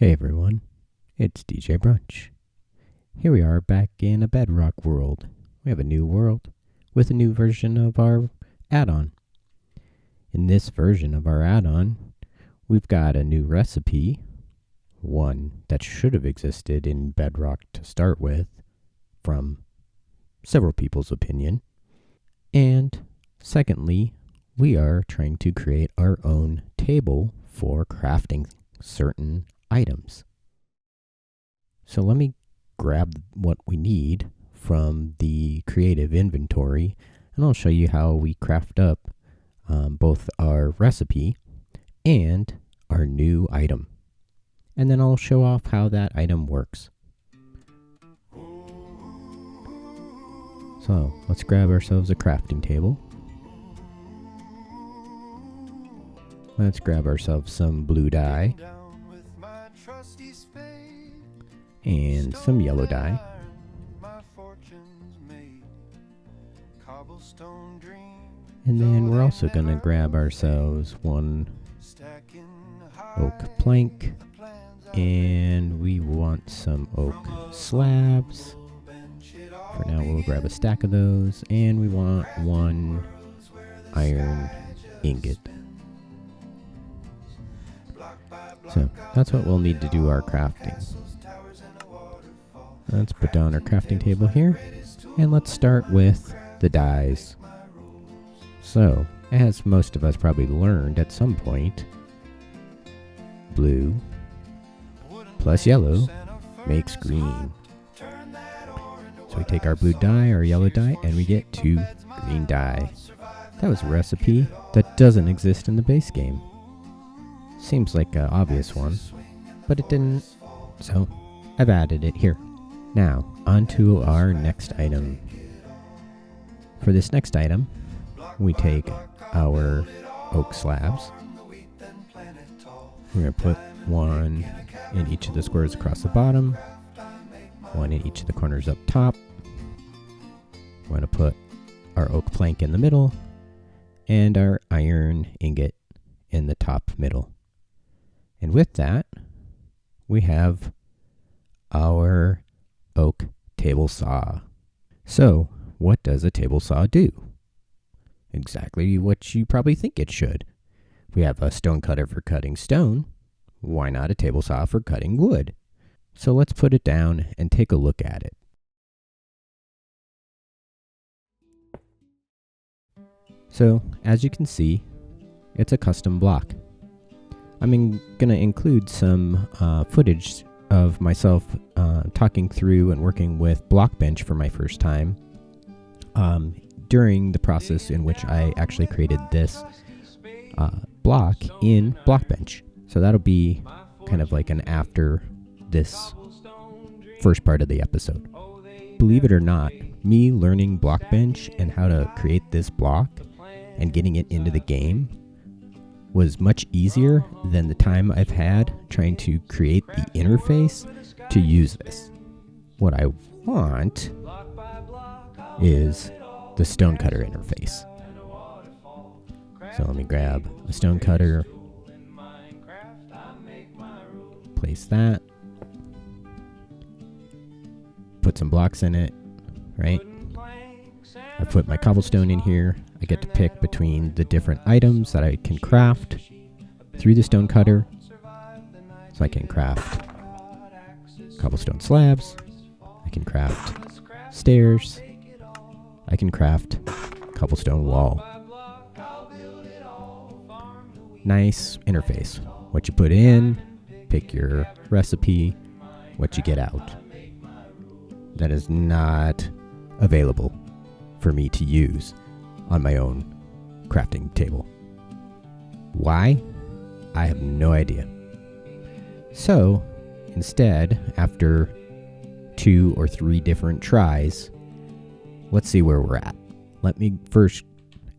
Hey everyone, it's DJ Brunch. Here we are back in a Bedrock world. We have a new world with a new version of our add-on. In this version of our add-on, we've got a new recipe, one that should have existed in Bedrock to start with, from several people's opinion. And secondly, we are trying to create our own table for crafting certain items. So let me grab what we need from the creative inventory, and I'll show you how we craft up both our recipe and our new item. And then I'll show off how that item works. So let's grab ourselves a crafting table. Let's grab ourselves some blue dye and some yellow dye. And then we're also going to grab ourselves one oak plank, and we want some oak slabs. For now we'll grab a stack of those, and we want one iron ingot. So that's what we'll need to do our crafting. Let's put down our crafting table here, and let's start with the dyes. So, as most of us probably learned at some point, blue plus yellow makes green. So we take our blue dye, our yellow dye, and we get 2 green dye. That was a recipe that doesn't exist in the base game. Seems like an obvious one, but it didn't, so I've added it here. Now, on to our next item. For this next item, we take our oak slabs. We're going to put one in each of the squares across the bottom, one in each of the corners up top. We're going to put our oak plank in the middle, and our iron ingot in the top middle. And with that, we have our oak table saw. So, what does a table saw do? Exactly what you probably think it should. We have a stone cutter for cutting stone. Why not a table saw for cutting wood? So let's put it down and take a look at it. So, as you can see, it's a custom block. I'm going to include some footage of myself talking through and working with Blockbench for my first time during the process in which I actually created this block in Blockbench. So that'll be kind of like an after this first part of the episode. Believe it or not, me learning Blockbench and how to create this block and getting it into the game was much easier than the time I've had trying to create the interface to use this. What I want is the stone cutter interface. So let me grab a stone cutter, place that, put some blocks in it, right? I put my cobblestone in here. I get to pick between the different items that I can craft through the stone cutter. So I can craft cobblestone slabs, I can craft stairs, I can craft cobblestone wall. Nice interface. What you put in, pick your recipe, what you get out. That is not available for me to use on my own crafting table. Why? I have no idea. So, instead, after 2 or 3 different tries, let's see where we're at. Let me first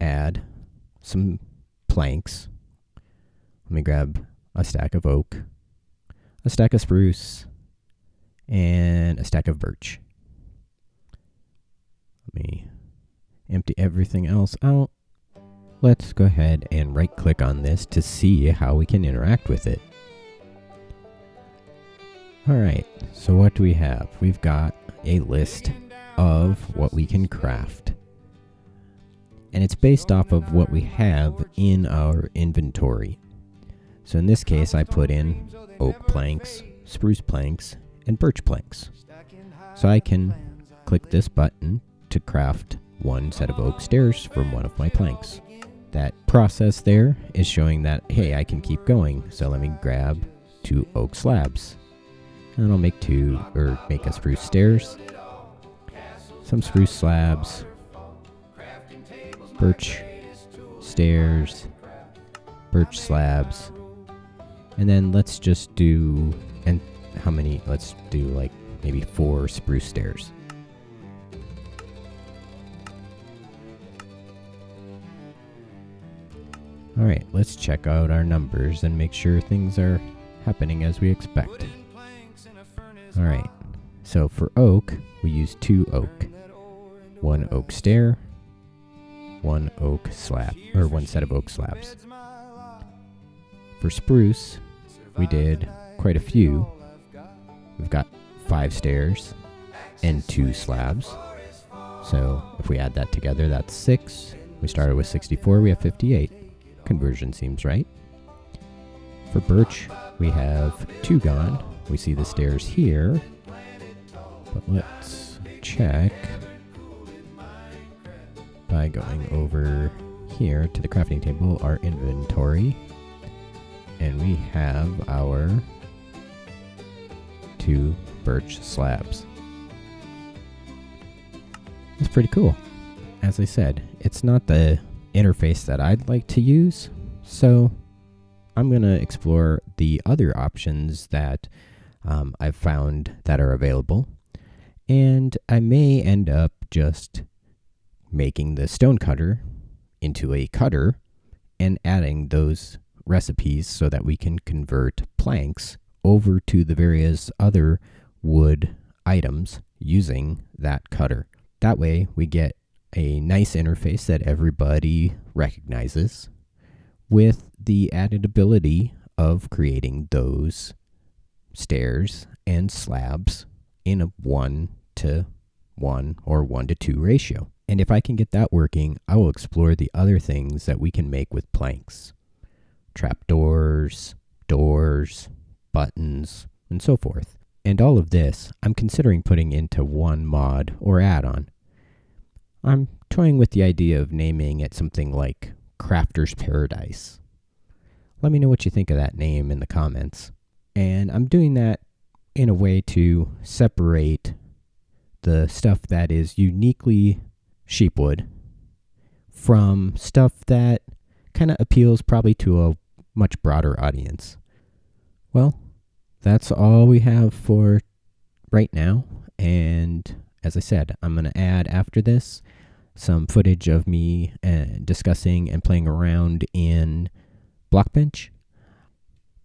add some planks. Let me grab a stack of oak, a stack of spruce, and a stack of birch. Let me empty everything else out. Let's go ahead and right click on this to see how we can interact with it. Alright, so what do we have? We've got a list of what we can craft. And it's based off of what we have in our inventory. So in this case, I put in oak planks, spruce planks, and birch planks. So I can click this button to craft one set of oak stairs from one of my planks. That process there is showing that, hey, I can keep going. So let me grab 2 oak slabs. And I'll make a spruce stairs, some spruce slabs, birch stairs, birch slabs, and then let's just do, and how many? Let's do like maybe 4 spruce stairs. Alright, let's check out our numbers and make sure things are happening as we expect. Alright, so for oak, we use 2 oak. 1 oak stair, 1 oak slab, or 1 set of oak slabs. For spruce, we did quite a few. We've got 5 stairs and 2 slabs. So if we add that together, that's 6. We started with 64, we have 58. Conversion seems right. For birch, we have 2 gone. We see the stairs here, but let's check by going over here to the crafting table, our inventory, and we have our 2 birch slabs. It's pretty cool. As I said, it's not the interface that I'd like to use, so I'm going to explore the other options that I've found that are available, and I may end up just making the stone cutter into a cutter and adding those recipes so that we can convert planks over to the various other wood items using that cutter. That way we get a nice interface that everybody recognizes with the added ability of creating those stairs and slabs in a 1-to-1 or 1-to-2 ratio. And if I can get that working, I will explore the other things that we can make with planks. Trapdoors, doors, buttons, and so forth. And all of this, I'm considering putting into one mod or add-on. I'm toying with the idea of naming it something like Crafter's Paradise. Let me know what you think of that name in the comments. And I'm doing that in a way to separate the stuff that is uniquely sheepwood from stuff that kind of appeals probably to a much broader audience. Well, that's all we have for right now. And as I said, I'm going to add after this some footage of me discussing and playing around in Blockbench.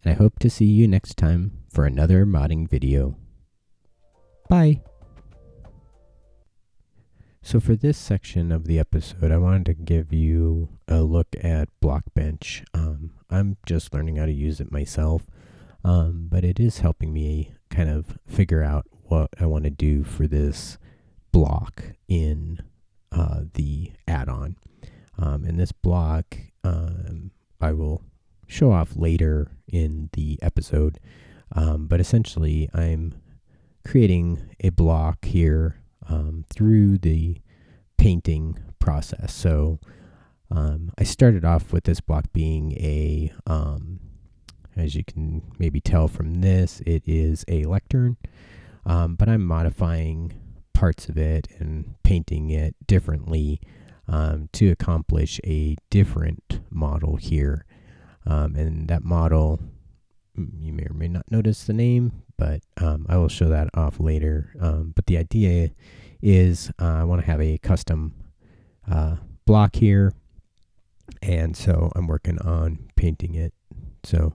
And I hope to see you next time for another modding video. Bye! So for this section of the episode, I wanted to give you a look at Blockbench. I'm just learning how to use it myself, but it is helping me kind of figure out what I want to do for this block in the add-on. And this block I will show off later in the episode, but essentially I'm creating a block here through the painting process. So I started off with this block being a, as you can maybe tell from this, it is a lectern, but I'm modifying parts of it and painting it differently to accomplish a different model here. And that model, you may or may not notice the name, but I will show that off later. But the idea is I want to have a custom block here, and so I'm working on painting it. So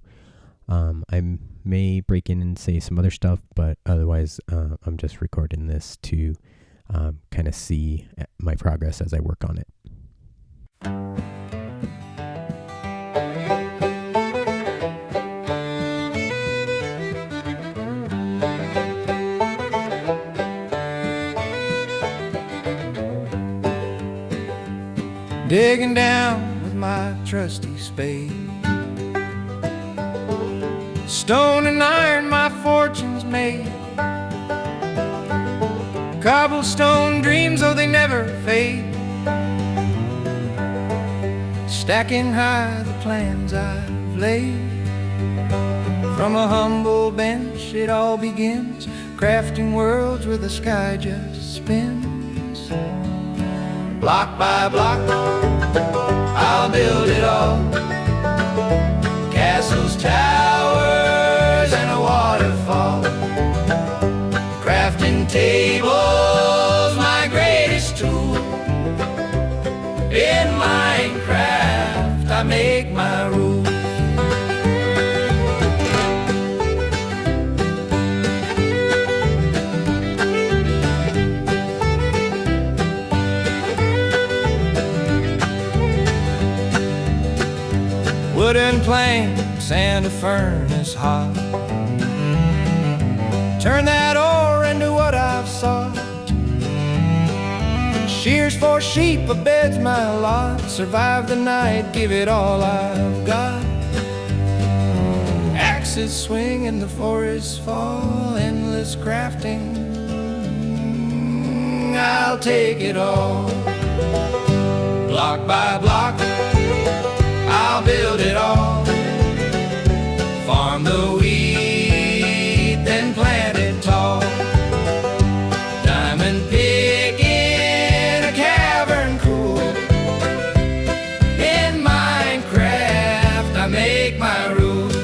I may break in and say some other stuff, but otherwise I'm just recording this to kind of see my progress as I work on it. digging down with my trusty spade. Stone and iron my fortune's made. Cobblestone dreams, though they never fade. Stacking high the plans I've laid. From a humble bench it all begins, crafting worlds where the sky just spins. Block by block, I'll build it all. Castles, towers, and a waterfall. Crafting tables, my greatest tool. In Minecraft, I make my rules. Wooden planks and a furnace hot. Turn that ore into what I've sought. Shears for sheep, a bed's my lot. Survive the night, give it all I've got. Axes swing and the forests fall. Endless crafting, I'll take it all. Block by block, I'll build it all. Farm the wheat, then plant it tall. Diamond pick in a cavern cool. In Minecraft, I make my rules.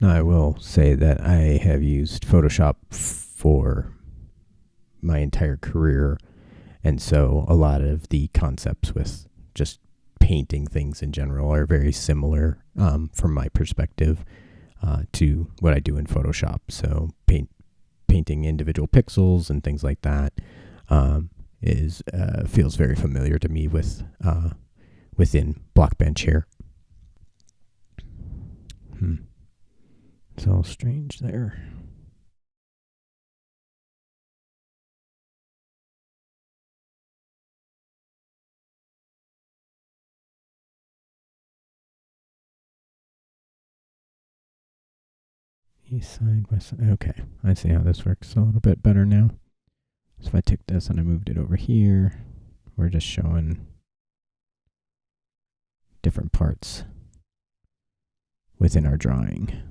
Now, I will say that I have used Photoshop for my entire career, and so a lot of the concepts with just painting things in general are very similar from my perspective to what I do in Photoshop. So painting individual pixels and things like that is feels very familiar to me with within Blockbench here. It's all strange there. East side, west side. Okay, I see how this works a little bit better now. So if I took this and I moved it over here, we're just showing different parts within our drawing.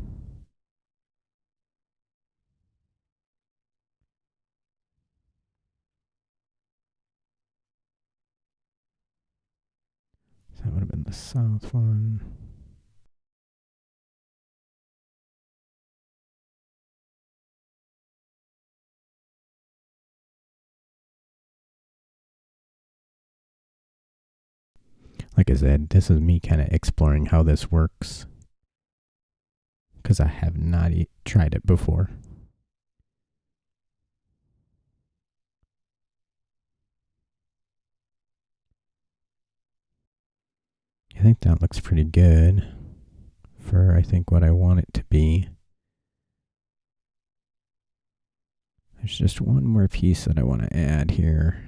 So that would have been the south one. Like I said, this is me kind of exploring how this works, because I have not tried it before. I think that looks pretty good for, I think, what I want it to be. There's just one more piece that I want to add here.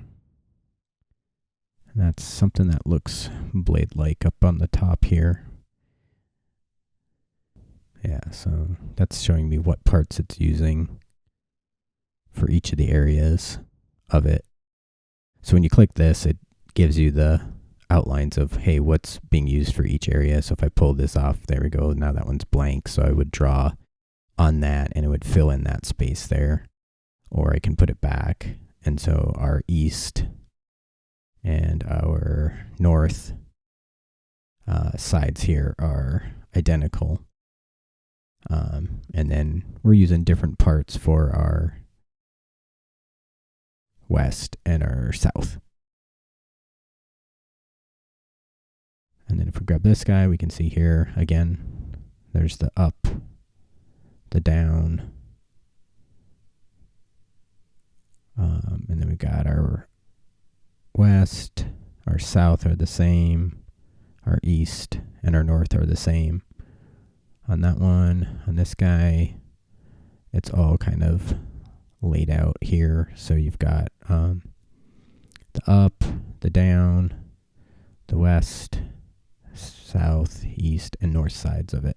And that's something that looks blade-like up on the top here. Yeah, so that's showing me what parts it's using for each of the areas of it. So when you click this, it gives you the outlines of, hey, what's being used for each area. So if I pull this off, there we go. Now that one's blank. So I would draw on that and it would fill in that space there. Or I can put it back. And so our east and our north sides here are identical. And then we're using different parts for our west, and our south. And then if we grab this guy, we can see here again, there's the up, the down, and then we got our west, our south are the same, our east and our north are the same. On that one, on this guy, it's all kind of laid out here. So you've got the up, the down, the west, south, east, and north sides of it.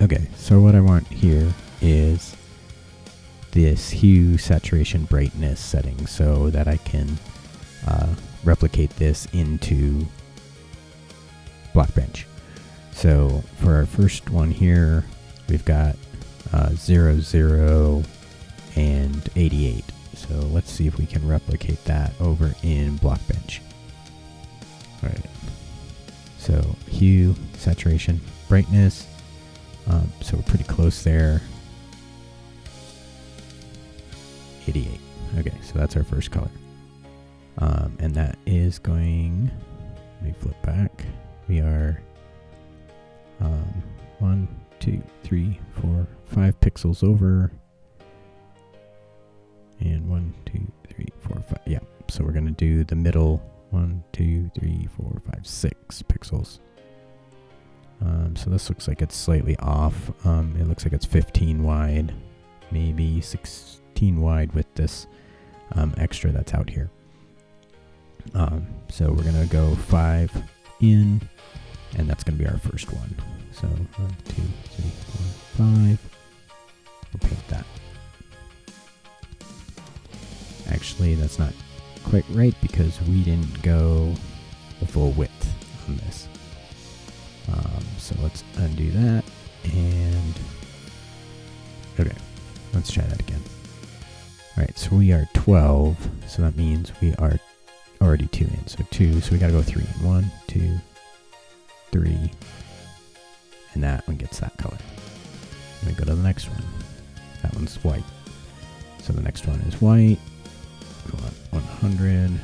Okay, so what I want here is this hue, saturation, brightness setting so that I can replicate this into Blockbench. So for our first one here, we've got 0, 0, and 88. So let's see if we can replicate that over in Blockbench. All right. So hue, saturation, brightness. So we're pretty close there. 88. Okay, so that's our first color. And that is going, let me flip back. We are 1, 2, 3, 4, 5 pixels over. And 1, 2, 3, 4, 5. Yeah, so we're going to do the middle 1, 2, 3, 4, 5, 6 pixels. So this looks like it's slightly off. It looks like it's 15 wide, maybe 16 wide with this extra that's out here. So we're going to go 5 in, and that's going to be our first one. So 1, 2, 3, 4, 5. We'll paint that. Actually, that's not quite right because we didn't go the full width on this. So let's undo that, and okay, let's try that again. All right, so we are 12, so that means we are already 2 in, so 2, so we gotta go 3 in. 1, 2, 3, and that one gets that color. Let me go to the next one. That one's white. So the next one is white. Go on 100.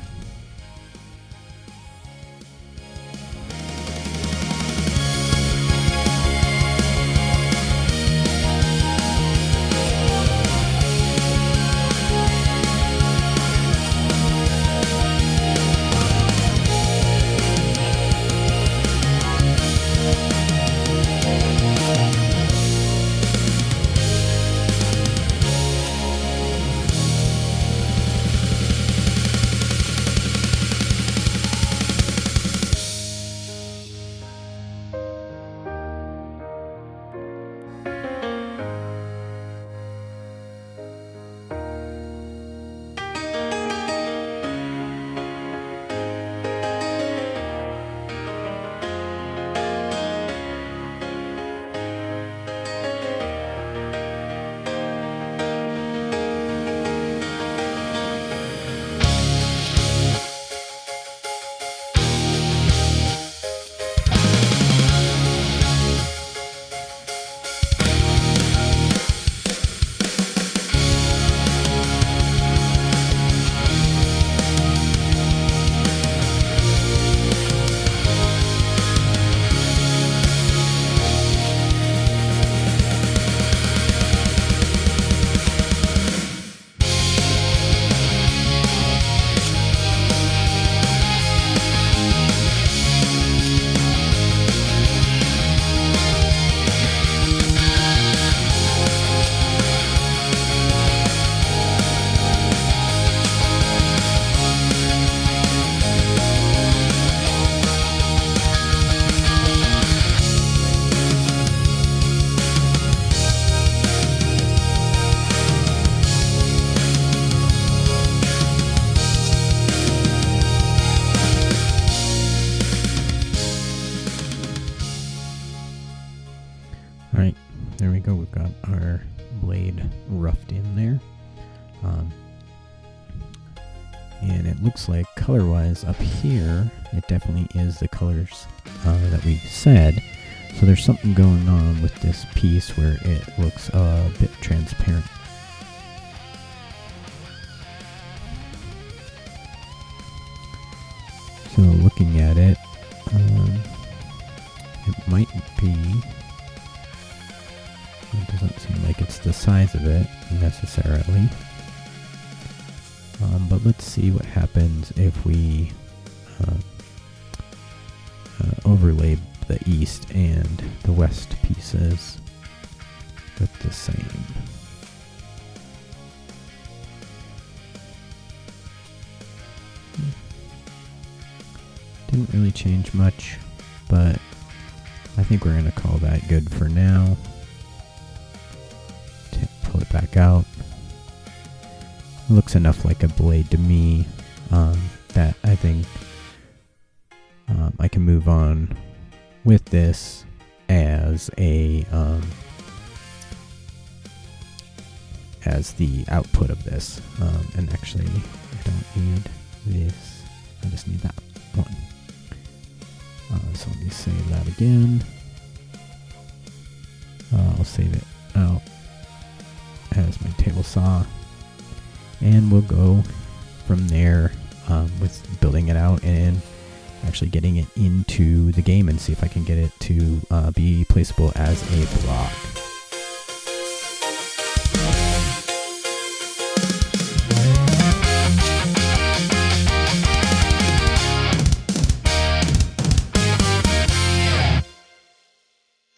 our blade roughed in there. And it looks like color-wise up here, it definitely is the colors that we said. So there's something going on with this piece where it looks a bit transparent. So looking at it, it might be, it doesn't seem like it's the size of it necessarily. But let's see what happens if we overlay the east and the west pieces with the same. Didn't really change much, but I think we're going to call that good for now. Pull it back out. Looks enough like a blade to me that I think I can move on with this as a as the output of this. And actually, I don't need this. I just need that one. So let me save that again. I'll save it out as my table saw. And we'll go from there with building it out and actually getting it into the game and see if I can get it to be placeable as a block.